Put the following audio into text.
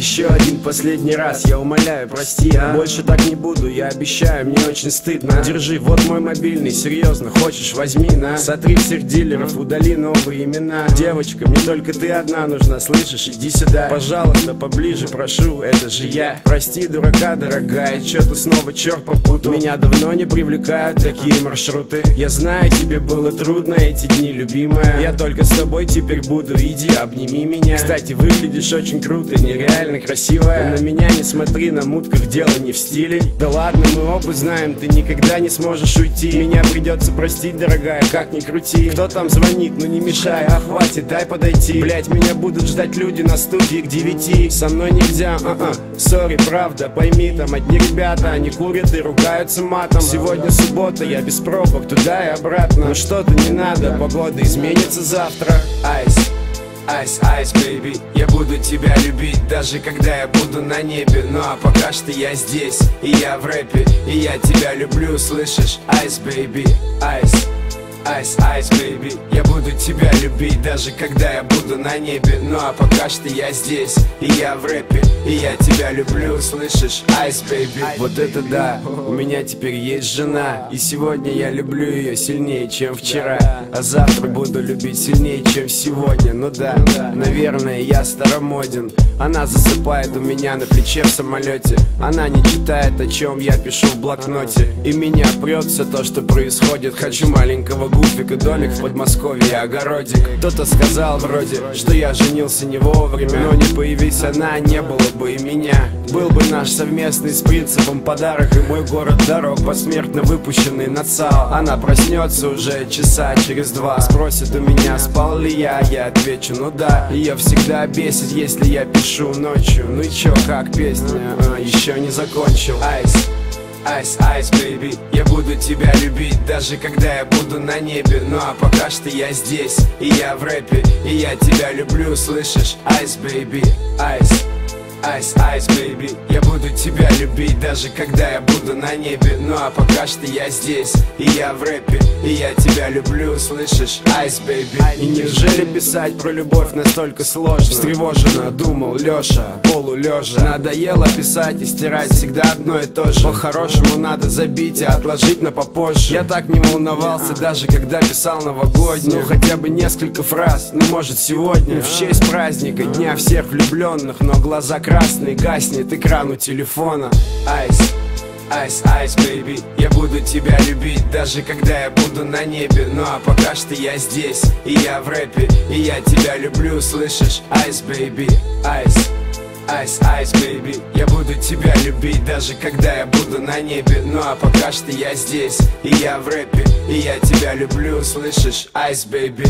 еще один последний раз, я умоляю, прости, а? Больше так не буду, я обещаю, мне очень стыдно. Держи, вот мой мобильный, серьезно, хочешь, возьми, на. Сотри всех дилеров, удали новые имена. Девочка, мне только ты одна нужна, слышишь, иди сюда. Пожалуйста, поближе, прошу, это же я. Прости, дурака, дорогая, чё-то снова черт попутал. Меня давно не привлекают такие маршруты. Я знаю, тебе было трудно эти дни, любимая. Я только с тобой теперь буду, иди, обними меня. Кстати, выглядишь очень круто, нереально красивая. На меня не смотри, на мутках дело не в стиле. Да ладно, мы оба знаем, ты никогда не сможешь уйти. Меня придется простить, дорогая, как ни крути. Кто там звонит, ну не мешай, а хватит, дай подойти. Блять, меня будут ждать люди на студии к 9. Со мной нельзя, сори, правда, пойми, там одни ребята, они курят и ругаются матом. Сегодня суббота, я без пробок, туда и обратно. Но что-то не надо, погода изменится завтра. Айс, айс, айс, бэйби, я буду тебя любить, даже когда я буду на небе. Ну а пока что я здесь, и я в рэпе, и я тебя люблю, слышишь? Айс, бэйби, айс. Айс, айс, бэйби, я буду тебя любить, даже когда я буду на небе. Ну а пока что я здесь, и я в рэпе, и я тебя люблю, слышишь? Айс, бэйби. Вот это да, у меня теперь есть жена, и сегодня я люблю ее сильнее, чем вчера. А завтра буду любить сильнее, чем сегодня. Ну да, наверное, я старомоден. Она засыпает у меня на плече в самолете. Она не читает, о чем я пишу в блокноте. И меня прет все то, что происходит. Хочу маленького гуфика, домик в Подмосковье, огородик. Кто-то сказал вроде, что я женился не вовремя. Но не появись она, не было бы и меня. Был бы наш совместный с принципом подарок. И мой город дорог, посмертно выпущенный на ЦАО. Она проснется уже часа через 2. Спросит у меня, спал ли я отвечу, ну да. Ее всегда бесит, если я пишу ночью. Ну и чё, как песня, еще не закончил. Айс, айс, айс, бэйби, я буду тебя любить, даже когда я буду на небе. Ну а пока что я здесь, и я в рэпе, и я тебя люблю, слышишь? Айс, бэйби, айс. Айс, айс, бэйби, я буду тебя любить, даже когда я буду на небе. Ну а пока что я здесь, и я в рэпе, и я тебя люблю, слышишь? Айс, бэйби. И неужели писать про любовь настолько сложно? Встревоженно думал Лёша, полулежа. Надоело писать и стирать всегда одно и то же. По-хорошему надо забить и отложить на попозже. Я так не волновался, даже когда писал новогоднюю. Ну хотя бы несколько фраз, ну может сегодня в честь праздника, дня всех влюбленных. Но глаза красный, гаснет экран у телефона. Айс, айс, айс, бэйби, я буду тебя любить, даже когда я буду на небе. Ну а пока что я здесь, и я в рэпе, и я тебя люблю, слышишь? Айс, бэйби, айс. Айс, айс, бэйби, я буду тебя любить, даже когда я буду на небе. Ну а пока что я здесь, и я в рэпе, и я тебя люблю, слышишь? Айс, бэйби.